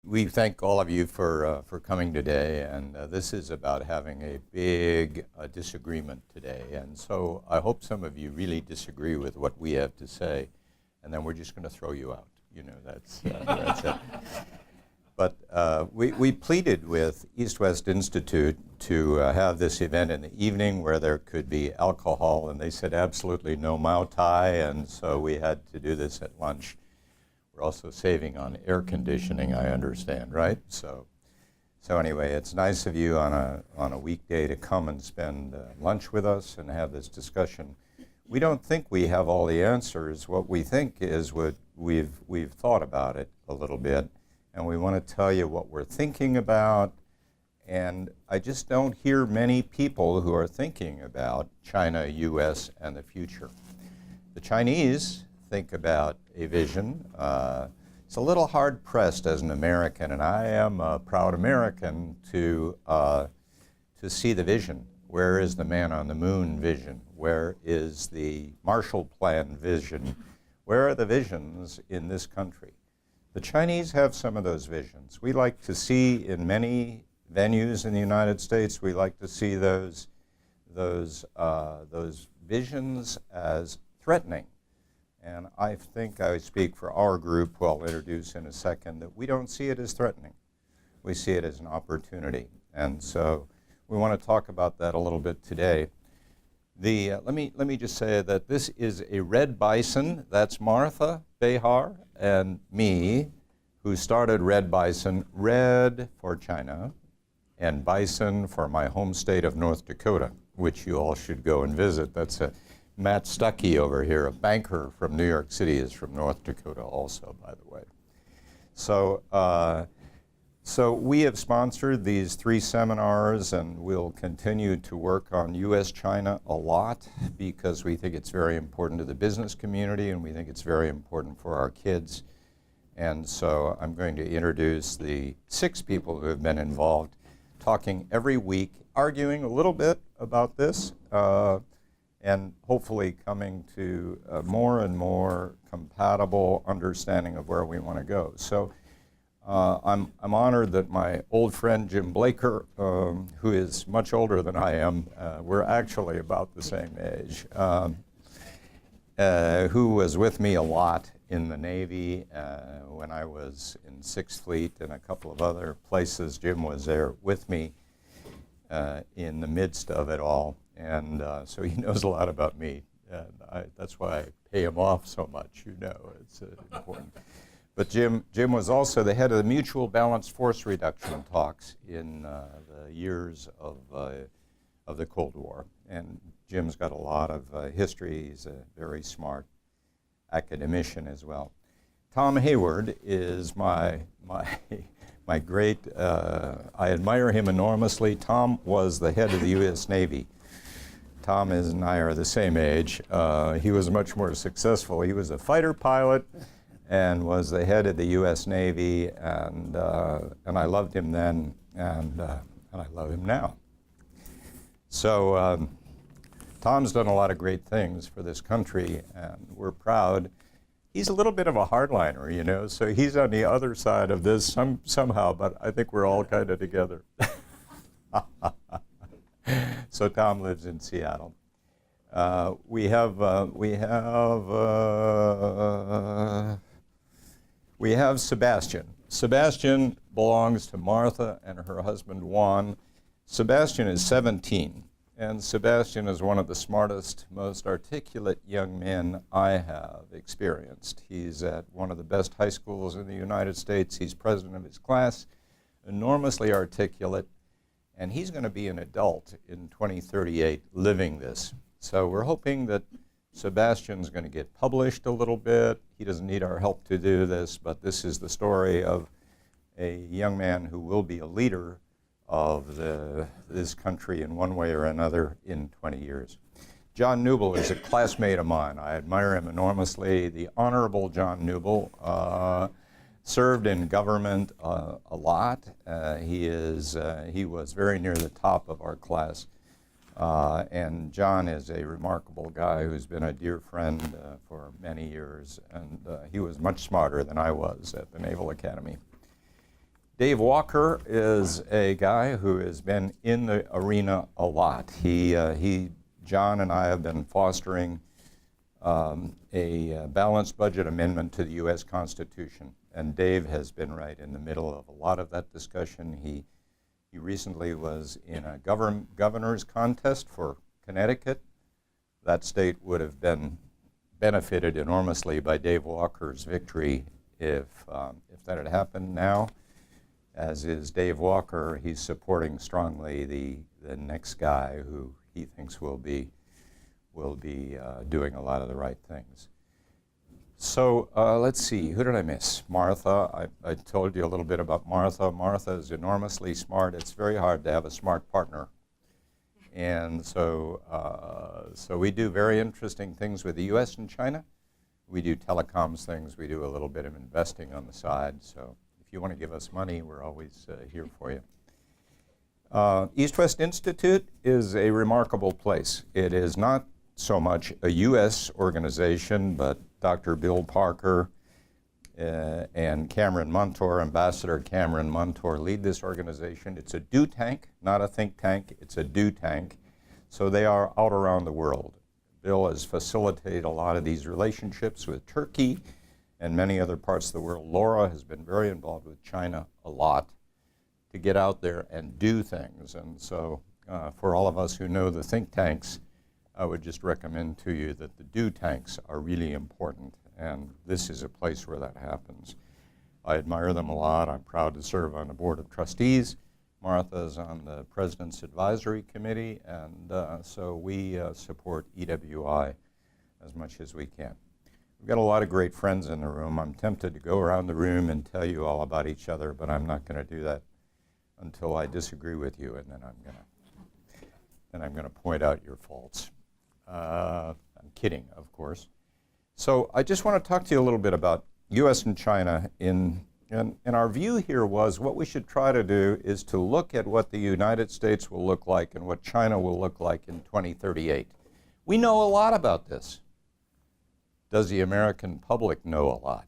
We thank all of you for coming today, and this is about having a big disagreement today. And so I hope some of you really disagree with what we have to say, and then we're just going to throw you out. You know, that's it. But we pleaded with East-West Institute to have this event in the evening where there could be alcohol, and they said absolutely no Mau Tai, and so we had to do this at lunch. We're also saving on air conditioning, I understand, right? So anyway, it's nice of you on a weekday to come and spend lunch with us and have this discussion. We don't think we have all the answers. What we think is we've thought about it a little bit, and we want to tell you what we're thinking about. And I just don't hear many people who are thinking about China, U.S., and the future. The Chinese think about a vision. It's a little hard-pressed as an American, and I am a proud American, to see the vision. Where is the man on the moon vision? Where is the Marshall Plan vision? Where are the visions in this country? The Chinese have some of those visions. We like to see in many venues in the United States, we like to see those visions as threatening. And I think I speak for our group, who I'll introduce in a second, that we don't see it as threatening. We see it as an opportunity. And so we want to talk about that a little bit today. Let me just say that this is a Red Bison. That's Martha Behar and me, who started Red Bison. Red for China and Bison for my home state of North Dakota, which you all should go and visit. That's Matt Stuckey over here, a banker from New York City, is from North Dakota also, by the way. So we have sponsored these 3 seminars, and we'll continue to work on U.S.-China a lot because we think it's very important to the business community, and we think it's very important for our kids. And so I'm going to introduce the 6 people who have been involved, talking every week, arguing a little bit about this, and hopefully coming to a more and more compatible understanding of where we want to go. So I'm honored that my old friend Jim Blaker, who is much older than I am, we're actually about the same age, who was with me a lot in the Navy when I was in 6th Fleet and a couple of other places. Jim was there with me in the midst of it all. And so he knows a lot about me, and that's why I pay him off so much, you know. It's important. But Jim was also the head of the Mutual Balanced Force Reduction talks in the years of the Cold War. And Jim's got a lot of history. He's a very smart academician as well. Tom Hayward is my great, I admire him enormously. Tom was the head of the U.S. Navy. Tom and I are the same age. He was much more successful. He was a fighter pilot and was the head of the U.S. Navy, and I loved him then, and I love him now. So Tom's done a lot of great things for this country, and we're proud. He's a little bit of a hardliner, you know, so he's on the other side of this somehow, but I think we're all kind of together. So Tom lives in Seattle. We have Sebastian. Sebastian belongs to Martha and her husband Juan. Sebastian is 17, and Sebastian is one of the smartest, most articulate young men I have experienced. He's at one of the best high schools in the United States. He's president of his class, enormously articulate. And he's going to be an adult in 2038 living this. So we're hoping that Sebastian's going to get published a little bit. He doesn't need our help to do this, but this is the story of a young man who will be a leader of this country in one way or another in 20 years. John Newble is a classmate of mine. I admire him enormously. The Honorable John Newble served in government a lot. He was very near the top of our class. And John is a remarkable guy who's been a dear friend for many years. And he was much smarter than I was at the Naval Academy. Dave Walker is a guy who has been in the arena a lot. John and I have been fostering a balanced budget amendment to the U.S. Constitution, and Dave has been right in the middle of a lot of that discussion. He recently was in a governor's contest for Connecticut. That state would have been benefited enormously by Dave Walker's victory if that had happened. Now, as is Dave Walker, he's supporting strongly the next guy who he thinks will be doing a lot of the right things. So let's see, who did I miss? Martha. I told you a little bit about Martha. Martha is enormously smart. It's very hard to have a smart partner. And so we do very interesting things with the U.S. and China. We do telecoms things. We do a little bit of investing on the side. So if you want to give us money, we're always here for you. East-West Institute is a remarkable place. It is not so much a U.S. organization, but Dr. Bill Parker and Cameron Montour, Ambassador Cameron Montour, lead this organization. It's a do tank, not a think tank. It's a do tank. So they are out around the world. Bill has facilitated a lot of these relationships with Turkey and many other parts of the world. Laura has been very involved with China a lot to get out there and do things. And so for all of us who know the think tanks, I would just recommend to you that the do tanks are really important, and this is a place where that happens. I admire them a lot. I'm proud to serve on the board of trustees. Martha's on the President's Advisory Committee, and so we support EWI as much as we can. We've got a lot of great friends in the room. I'm tempted to go around the room and tell you all about each other, but I'm not going to do that until I disagree with you, and then I'm going to point out your faults. I'm kidding, of course. So I just want to talk to you a little bit about U.S. and China. And our view here was what we should try to do is to look at what the United States will look like and what China will look like in 2038. We know a lot about this. Does the American public know a lot?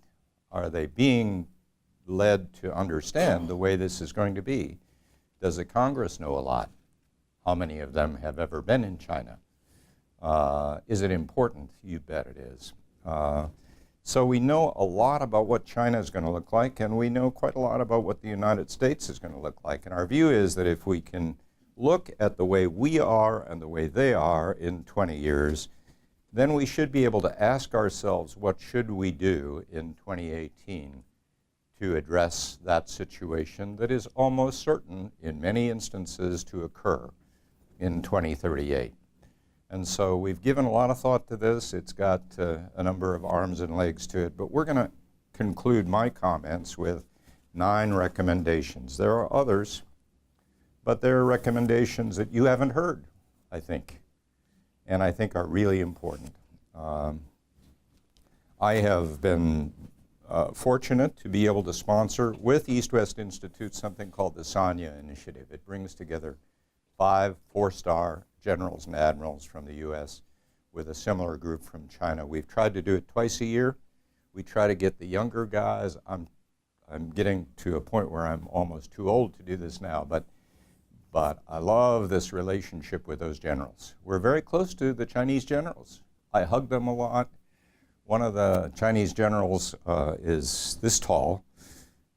Are they being led to understand the way this is going to be? Does the Congress know a lot? How many of them have ever been in China? Is it important? You bet it is. So we know a lot about what China is going to look like, and we know quite a lot about what the United States is going to look like. And our view is that if we can look at the way we are and the way they are in 20 years, then we should be able to ask ourselves, what should we do in 2018 to address that situation that is almost certain, in many instances, to occur in 2038. And so we've given a lot of thought to this. It's got a number of arms and legs to it, but we're going to conclude my comments with 9 recommendations. There are others, but there are recommendations that you haven't heard, I think, and I think are really important. I have been fortunate to be able to sponsor with East-West Institute something called the Sanya Initiative. It brings together 5 4-star generals and admirals from the U.S. with a similar group from China. We've tried to do it twice a year. We try to get the younger guys. I'm getting to a point where I'm almost too old to do this now, but I love this relationship with those generals. We're very close to the Chinese generals. I hug them a lot. One of the Chinese generals is this tall,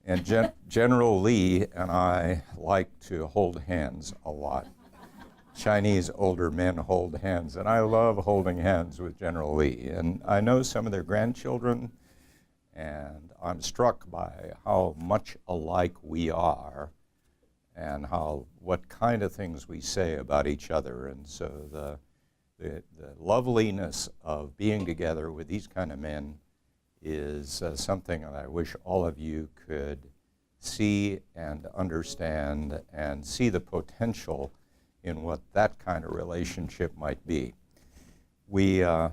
and General Li and I like to hold hands a lot. Chinese older men hold hands, and I love holding hands with General Li. And I know some of their grandchildren, and I'm struck by how much alike we are and what kind of things we say about each other. And so the loveliness of being together with these kind of men is something that I wish all of you could see and understand and see the potential in what that kind of relationship might be. I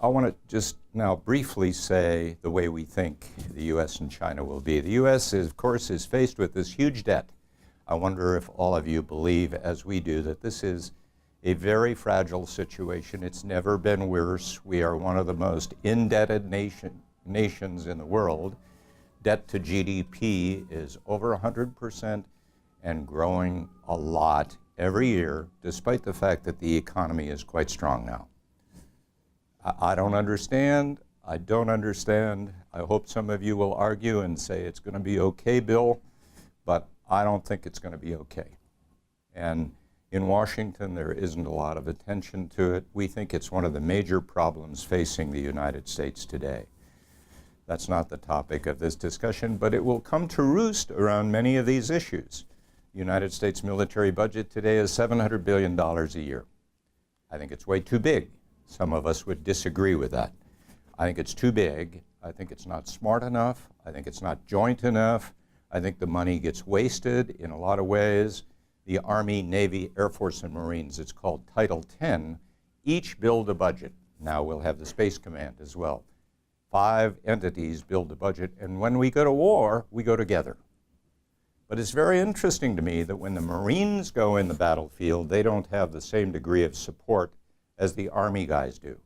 want to just now briefly say the way we think the U.S. and China will be. The U.S., of course, is faced with this huge debt. I wonder if all of you believe, as we do, that this is a very fragile situation. It's never been worse. We are one of the most indebted nations in the world. debt to GDP is over 100% and growing a lot every year, despite the fact that the economy is quite strong now. I don't understand. I don't understand. I hope some of you will argue and say it's going to be okay, Bill, but I don't think it's going to be okay. And in Washington, there isn't a lot of attention to it. We think it's one of the major problems facing the United States today. That's not the topic of this discussion, but it will come to roost around many of these issues. The United States military budget today is $700 billion a year. I think it's way too big. Some of us would disagree with that. I think it's too big. I think it's not smart enough. I think it's not joint enough. I think the money gets wasted in a lot of ways. The Army, Navy, Air Force, and Marines, it's called Title 10, each build a budget. Now we'll have the Space Command as well. 5 entities build a budget, and when we go to war, we go together. But it's very interesting to me that when the Marines go in the battlefield, they don't have the same degree of support as the Army guys do.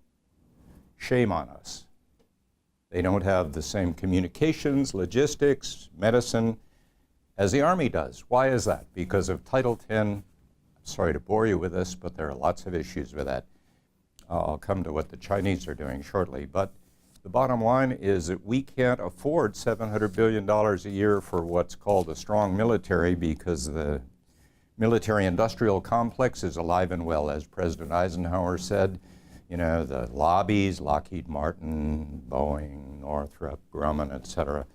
Shame on us. They don't have the same communications, logistics, medicine as the Army does. Why is that? Because of Title 10. I'm sorry to bore you with this, but there are lots of issues with that. I'll come to what the Chinese are doing shortly. But the bottom line is that we can't afford $700 billion a year for what's called a strong military, because the military-industrial complex is alive and well, as President Eisenhower said. You know, the lobbies, Lockheed Martin, Boeing, Northrop, Grumman, et cetera,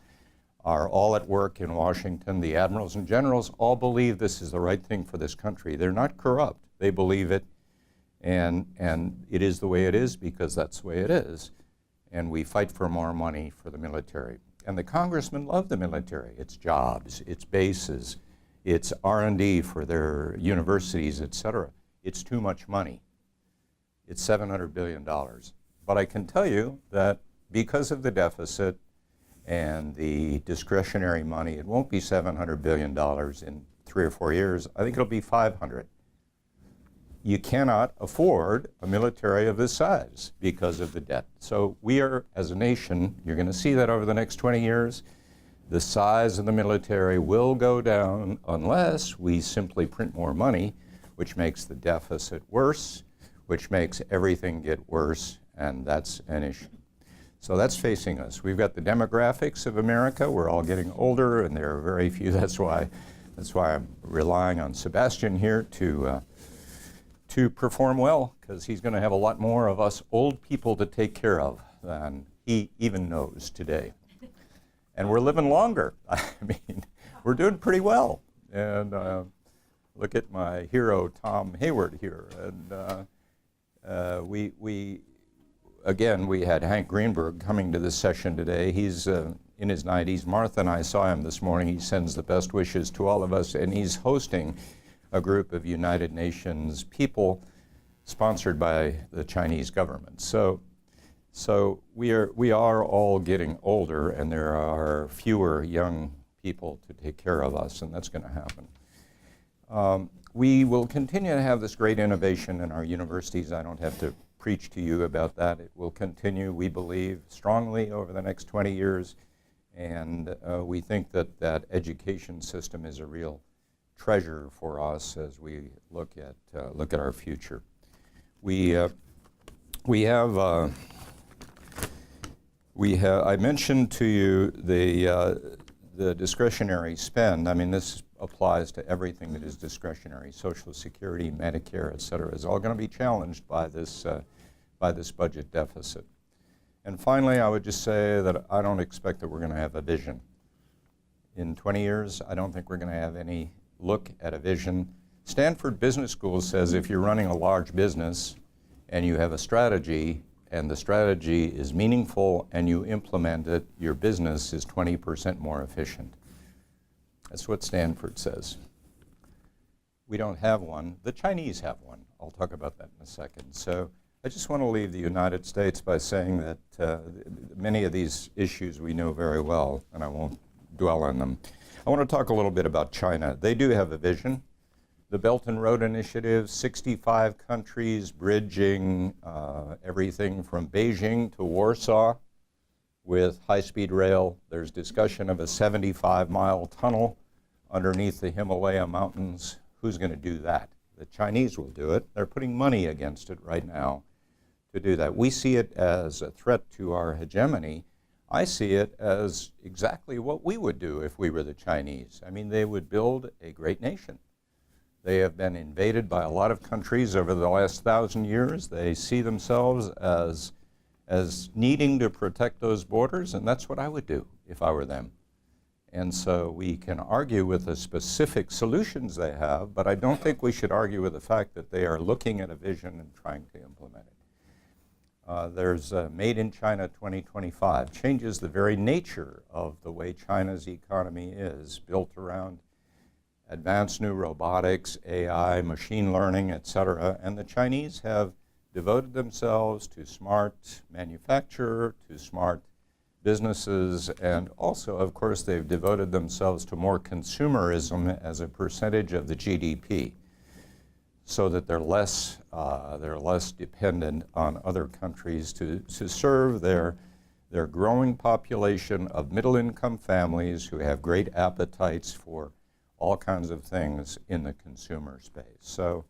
are all at work in Washington. The admirals and generals all believe this is the right thing for this country. They're not corrupt. They believe it, and it is the way it is because that's the way it is. And we fight for more money for the military. And the congressmen love the military. It's jobs, it's bases, it's R&D for their universities, et cetera. It's too much money. It's $700 billion. But I can tell you that because of the deficit and the discretionary money, it won't be $700 billion in 3 or 4 years. I think it'll be 500. You cannot afford a military of this size because of the debt. So we are, as a nation, you're going to see that over the next 20 years, the size of the military will go down unless we simply print more money, which makes the deficit worse, which makes everything get worse, and that's an issue. So that's facing us. We've got the demographics of America. We're all getting older, and there are very few. That's why I'm relying on Sebastian here to perform well, because he's going to have a lot more of us old people to take care of than he even knows today. And we're living longer. I mean, we're doing pretty well. And look at my hero, Tom Hayward here. And we had Hank Greenberg coming to this session today. He's in his 90s. Martha and I saw him this morning. He sends the best wishes to all of us, and he's hosting a group of United Nations people sponsored by the Chinese government. So we are all getting older, and there are fewer young people to take care of us, and that's going to happen. We will continue to have this great innovation in our universities. I don't have to preach to you about that. It will continue, we believe, strongly over the next 20 years, and we think that that education system is a real treasure for us as we look at our future. I mentioned to you the discretionary spend. I mean, this applies to everything that is discretionary. Social Security, Medicare, et cetera, is all going to be challenged by this budget deficit. And finally, I would just say that I don't expect that we're going to have a vision. In 20 years, I don't think we're going to have any look at a vision. Stanford Business School says if you're running a large business and you have a strategy, and the strategy is meaningful and you implement it, your business is 20% more efficient. That's what Stanford says. We don't have one. The Chinese have one. I'll talk about that in a second. So I just want to leave the United States by saying that many of these issues we know very well, and I won't dwell on them. I want to talk a little bit about China. They do have a vision. The Belt and Road Initiative, 65 countries bridging everything from Beijing to Warsaw with high-speed rail. There's discussion of a 75-mile tunnel underneath the Himalaya mountains. Who's going to do that? The Chinese will do it. They're putting money against it right now to do that. We see it as a threat to our hegemony. I see it as exactly what we would do if we were the Chinese. I mean, they would build a great nation. They have been invaded by a lot of countries over the last 1,000 years. They see themselves as needing to protect those borders, and that's what I would do if I were them. And so we can argue with the specific solutions they have, but I don't think we should argue with the fact that they are looking at a vision and trying to implement it. There's Made in China 2025, changes the very nature of the way China's economy is, built around advanced new robotics, AI, machine learning, et cetera. And the Chinese have devoted themselves to smart manufacture, to smart businesses, and also, of course, they've devoted themselves to more consumerism as a percentage of the GDP, so that they're less dependent on other countries to serve their growing population of middle-income families who have great appetites for all kinds of things in the consumer space. So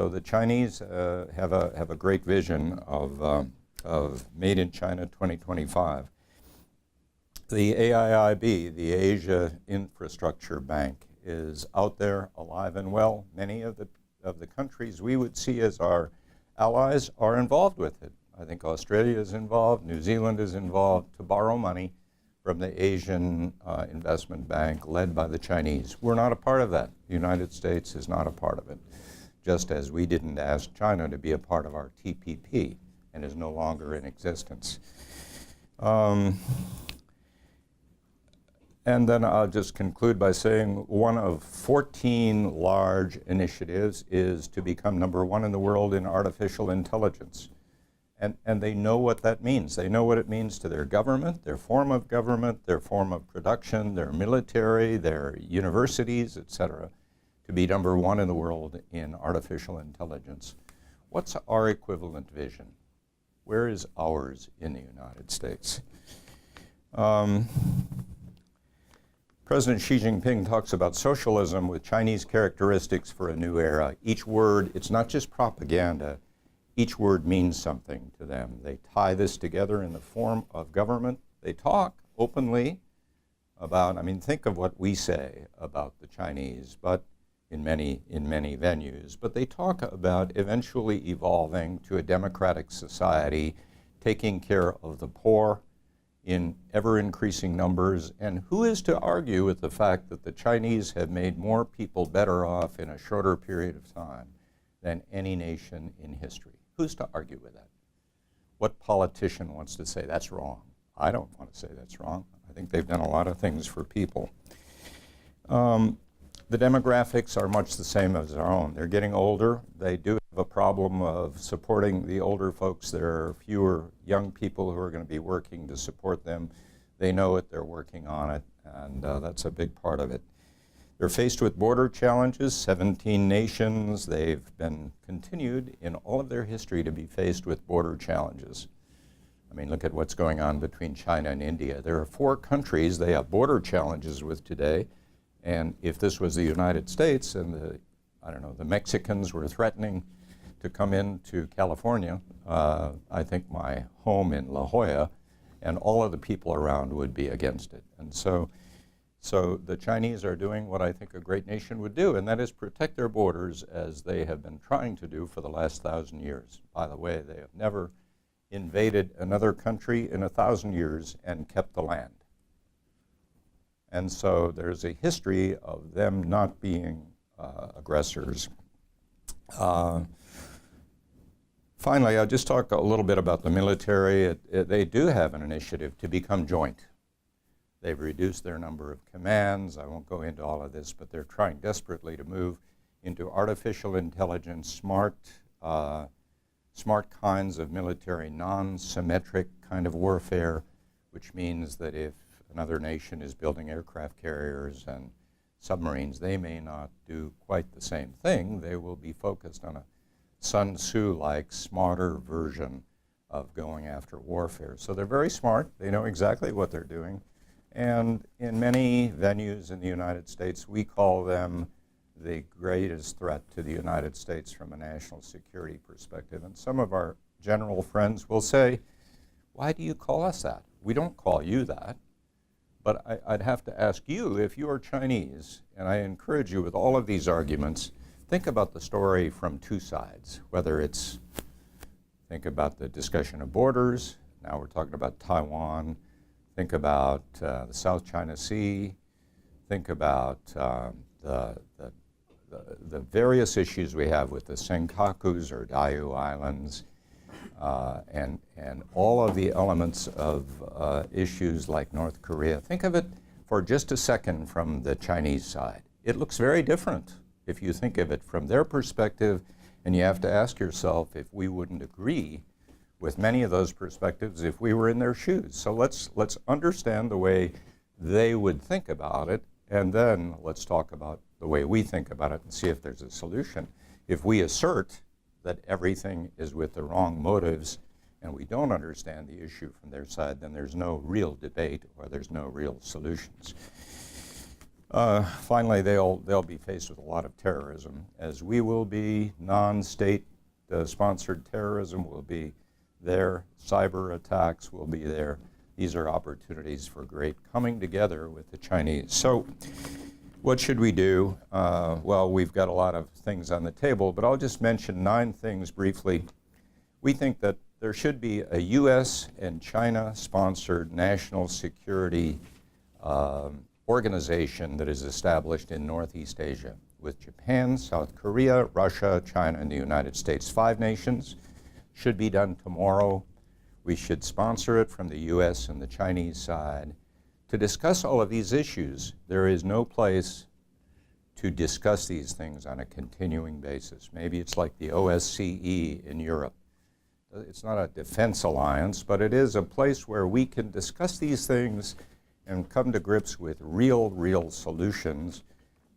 the Chinese have a great vision of Made in China 2025. The AIIB, the Asia Infrastructure Bank, is out there alive and well. Many of the countries we would see as our allies are involved with it. I think Australia is involved, New Zealand is involved to borrow money from the Asian Investment Bank led by the Chinese. We're not a part of that. The United States is not a part of it, just as we didn't ask China to be a part of our TPP and is no longer in existence. And then I'll just conclude by saying one of 14 large initiatives is to become #1 in the world in artificial intelligence. And they know what that means. They know what it means to their government, their form of government, their form of production, their military, their universities, et cetera, to be #1 in the world in artificial intelligence. What's our equivalent vision? Where is ours in the United States? President Xi Jinping talks about socialism with Chinese characteristics for a new era. Each word, it's not just propaganda. Each word means something to them. They tie this together in the form of government. They talk openly about, I mean, think of what we say about the Chinese, but in many venues. But they talk about eventually evolving to a democratic society, taking care of the poor in ever-increasing numbers. And who is to argue with the fact that the Chinese have made more people better off in a shorter period of time than any nation in history? Who's to argue with that? What politician wants to say that's wrong? I don't want to say that's wrong. I think they've done a lot of things for people. The demographics are much the same as our own. They're getting older. They do have a problem of supporting the older folks. There are fewer young people who are going to be working to support them. They know it, they're working on it, and that's a big part of it. They're faced with border challenges, 17 nations. They've been continued in all of their history to be faced with border challenges. I mean, look at what's going on between China and India. There are 4 countries they have border challenges with today. And if this was the United States and the Mexicans were threatening to come into California, I think my home in La Jolla and all of the people around would be against it. And so the Chinese are doing what I think a great nation would do, and that is protect their borders as they have been trying to do for the last 1,000 years. By the way, they have never invaded another country in 1,000 years and kept the land. And so there's a history of them not being aggressors. Finally, I'll just talk a little bit about the military. They do have an initiative to become joint. They've reduced their number of commands. I won't go into all of this, but they're trying desperately to move into artificial intelligence, smart kinds of military, non-symmetric kind of warfare, which means that if another nation is building aircraft carriers and submarines, they may not do quite the same thing. They will be focused on a Sun Tzu-like, smarter version of going after warfare. So they're very smart. They know exactly what they're doing. And in many venues in the United States, we call them the greatest threat to the United States from a national security perspective. And some of our general friends will say, why do you call us that? We don't call you that. But I'd have to ask you, if you are Chinese, and I encourage you with all of these arguments, think about the story from two sides, whether it's, think about the discussion of borders, now we're talking about Taiwan, think about the South China Sea, think about the various issues we have with the Senkakus or Diaoyu Islands, and all of the elements of issues like North Korea. Think of it for just a second from the Chinese side. It looks very different if you think of it from their perspective, and you have to ask yourself if we wouldn't agree with many of those perspectives if we were in their shoes. So let's understand the way they would think about it, and then let's talk about the way we think about it and see if there's a solution. If we assert that everything is with the wrong motives and we don't understand the issue from their side, then there's no real debate or there's no real solutions. Finally, they'll be faced with a lot of terrorism, as we will be. Non-state sponsored terrorism will be there. Cyber attacks will be there. These are opportunities for great coming together with the Chinese. So what should we do? Well, we've got a lot of things on the table, but I'll just mention 9 things briefly. We think that there should be a U.S. and China-sponsored national security organization that is established in Northeast Asia with Japan, South Korea, Russia, China, and the United States. 5 nations. Should be done tomorrow. We should sponsor it from the U.S. and the Chinese side. To discuss all of these issues, there is no place to discuss these things on a continuing basis. Maybe it's like the OSCE in Europe. It's not a defense alliance, but it is a place where we can discuss these things and come to grips with real solutions.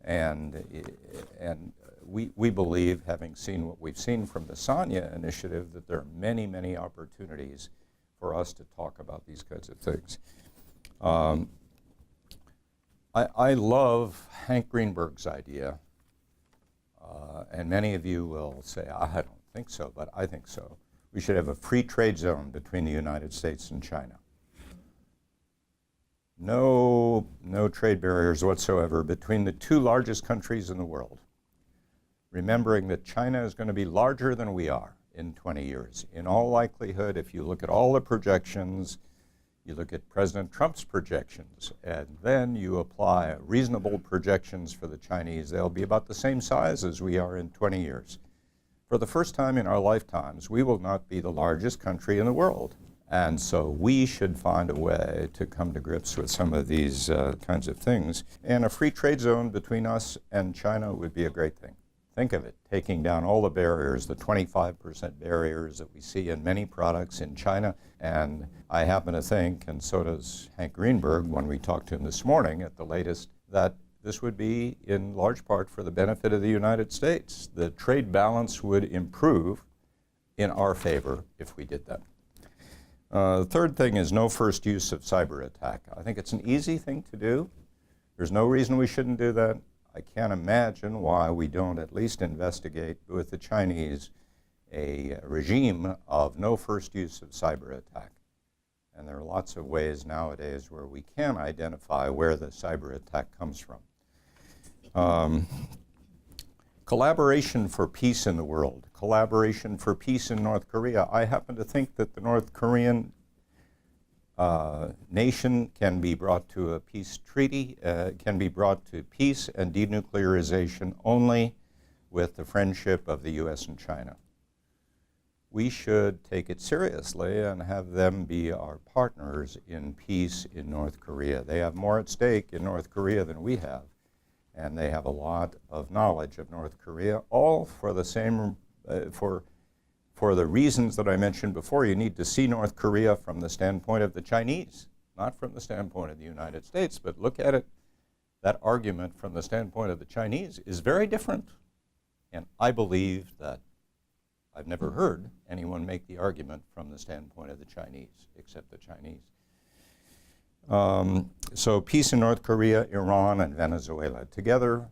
And we believe, having seen what we've seen from the Sanya initiative, that there are many opportunities for us to talk about these kinds of things. I love Hank Greenberg's idea, and many of you will say, I don't think so, but I think so. We should have a free trade zone between the United States and China. No trade barriers whatsoever between the 2 largest countries in the world. Remembering that China is going to be larger than we are in 20 years. In all likelihood, if you look at all the projections, you look at President Trump's projections, and then you apply reasonable projections for the Chinese, they'll be about the same size as we are in 20 years. For the first time in our lifetimes, we will not be the largest country in the world. And so we should find a way to come to grips with some of these kinds of things. And a free trade zone between us and China would be a great thing. Think of it, taking down all the barriers, the 25% barriers that we see in many products in China. And I happen to think, and so does Hank Greenberg when we talked to him this morning at the latest, that this would be in large part for the benefit of the United States. The trade balance would improve in our favor if we did that. The third thing is no first use of cyber attack. I think it's an easy thing to do. There's no reason we shouldn't do that. I can't imagine why we don't at least investigate with the Chinese a regime of no first use of cyber attack. And there are lots of ways nowadays where we can identify where the cyber attack comes from. Collaboration for peace in the world. Collaboration for peace in North Korea. I happen to think that the North Korean nation can be brought to a peace treaty, can be brought to peace and denuclearization only with the friendship of the U.S. and China. We should take it seriously and have them be our partners in peace in North Korea. They have more at stake in North Korea than we have, and they have a lot of knowledge of North Korea, all for the same, for the reasons that I mentioned before. You need to see North Korea from the standpoint of the Chinese, not from the standpoint of the United States, but look at it. That argument from the standpoint of the Chinese is very different. And I believe that I've never heard anyone make the argument from the standpoint of the Chinese, except the Chinese. So peace in North Korea, Iran, and Venezuela. Together,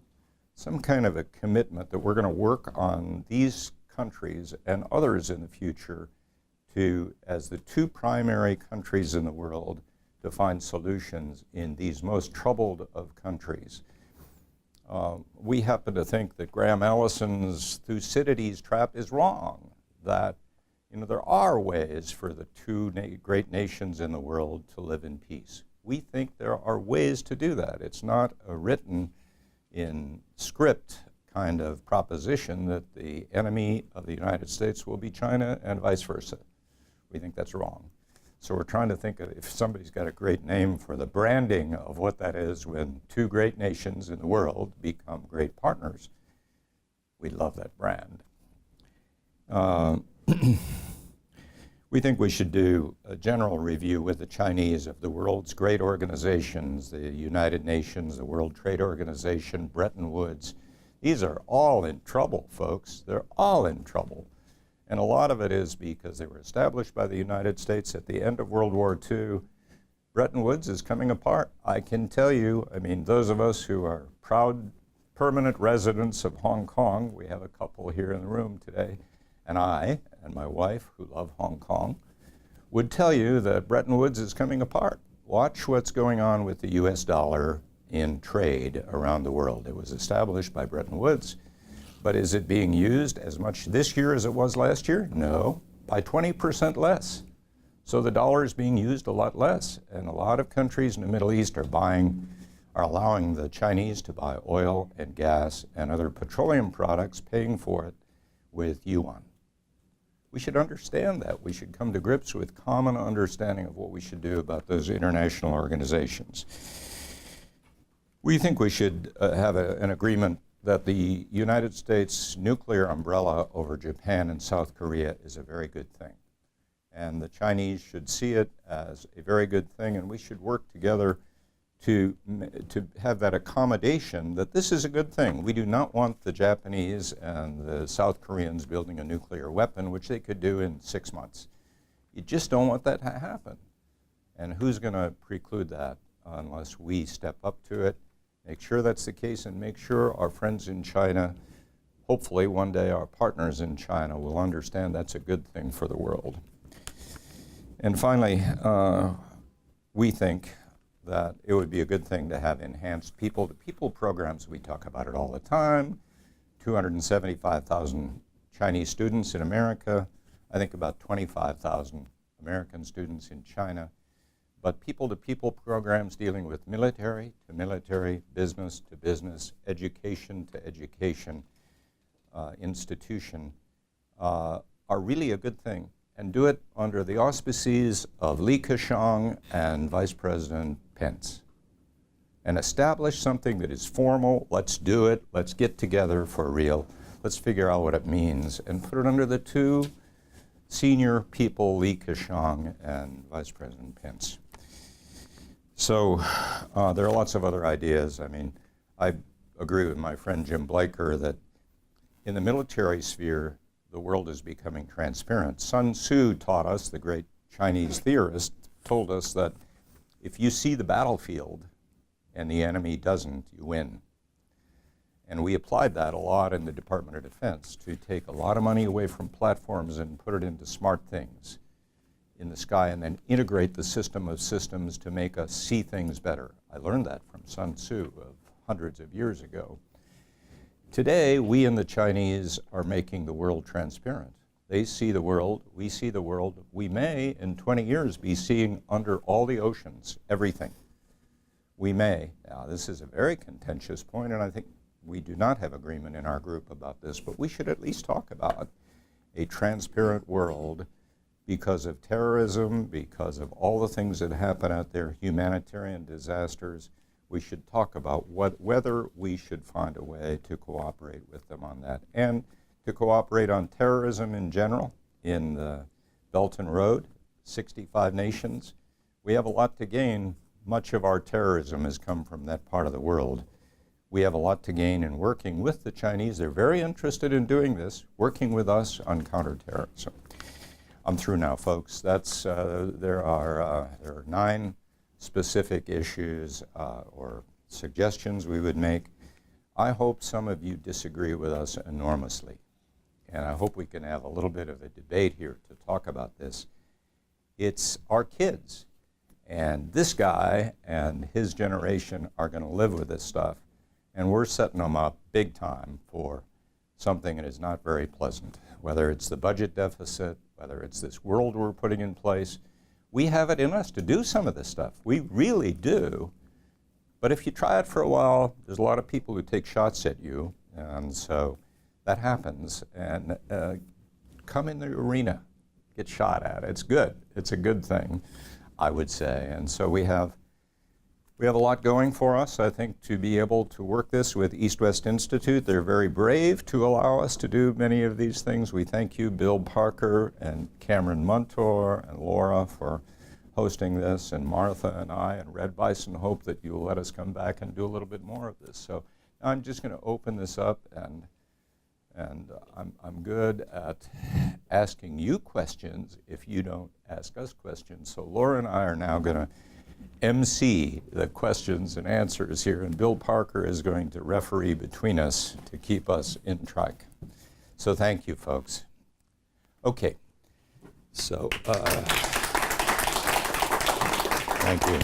some kind of a commitment that we're going to work on these countries and others in the future to, as the two primary countries in the world, to find solutions in these most troubled of countries. We happen to think that Graham Allison's Thucydides trap is wrong, that there are ways for the two great nations in the world to live in peace. We think there are ways to do that. It's not a written in script kind of proposition that the enemy of the United States will be China and vice versa. We think that's wrong. So we're trying to think of if somebody's got a great name for the branding of what that is when two great nations in the world become great partners. We love that brand. We think we should do a general review with the Chinese of the world's great organizations, the United Nations, the World Trade Organization, Bretton Woods. These are all in trouble, folks. They're all in trouble. And a lot of it is because they were established by the United States at the end of World War II. Bretton Woods is coming apart. I can tell you, I mean, those of us who are proud permanent residents of Hong Kong, we have a couple here in the room today, and I and my wife, who love Hong Kong, would tell you that Bretton Woods is coming apart. Watch what's going on with the US dollar in trade around the world. It was established by Bretton Woods, but is it being used as much this year as it was last year? No, by 20% less. So the dollar is being used a lot less, and a lot of countries in the Middle East are allowing the Chinese to buy oil and gas and other petroleum products, paying for it with yuan. We should understand that. We should come to grips with common understanding of what we should do about those international organizations. We think we should have an agreement that the United States nuclear umbrella over Japan and South Korea is a very good thing. And the Chinese should see it as a very good thing, and we should work together to have that accommodation that this is a good thing. We do not want the Japanese and the South Koreans building a nuclear weapon, which they could do in 6 months. You just don't want that to happen. And who's going to preclude that unless we step up to it, make sure that's the case, and make sure our friends in China, hopefully one day our partners in China, will understand that's a good thing for the world. And finally, we think that it would be a good thing to have enhanced people-to-people programs. We talk about it all the time. 275,000 Chinese students in America. I think about 25,000 American students in China. But people-to-people programs dealing with military-to-military, business-to-business, education-to-education institution are really a good thing. And do it under the auspices of Li Keqiang and Vice President Pence. And establish something that is formal. Let's do it. Let's get together for real. Let's figure out what it means and put it under the two senior people, Li Keqiang and Vice President Pence. So there are lots of other ideas. I mean, I agree with my friend Jim Blaker that in the military sphere, the world is becoming transparent. Sun Tzu taught us, the great Chinese theorist, told us that if you see the battlefield and the enemy doesn't, you win. And we applied that a lot in the Department of Defense to take a lot of money away from platforms and put it into smart things in the sky and then integrate the system of systems to make us see things better. I learned that from Sun Tzu of hundreds of years ago. Today, we and the Chinese are making the world transparent. They see the world, we see the world. We may, in 20 years, be seeing under all the oceans, everything. We may. Now, this is a very contentious point, and I think we do not have agreement in our group about this, but we should at least talk about a transparent world because of terrorism, because of all the things that happen out there, humanitarian disasters. We should talk about whether we should find a way to cooperate with them on that, and to cooperate on terrorism in general in the Belt and Road, 65 nations. We have a lot to gain. Much of our terrorism has come from that part of the world. We have a lot to gain in working with the Chinese. They're very interested in doing this, working with us on counterterrorism. I'm through now, folks. There are 9 specific issues or suggestions we would make. I hope some of you disagree with us enormously, and I hope we can have a little bit of a debate here to talk about this. It's our kids, and this guy and his generation are going to live with this stuff, and we're setting them up big time for something that is not very pleasant, whether it's the budget deficit, whether it's this world we're putting in place. We have it in us to do some of this stuff. We really do. But if you try it for a while, there's a lot of people who take shots at you, and so that happens. And come in the arena, get shot at. It's good. It's a good thing, I would say. And so we have a lot going for us, I think, to be able to work this with East-West Institute. They're very brave to allow us to do many of these things. We thank you, Bill Parker and Cameron Muntor and Laura, for hosting this, and Martha and I and Red Bison hope that you'll let us come back and do a little bit more of this. So I'm just going to open this up, and I'm good at asking you questions if you don't ask us questions. So Laura and I are now going to MC the questions and answers here, and Bill Parker is going to referee between us to keep us in track. So thank you, folks. Okay, so thank you.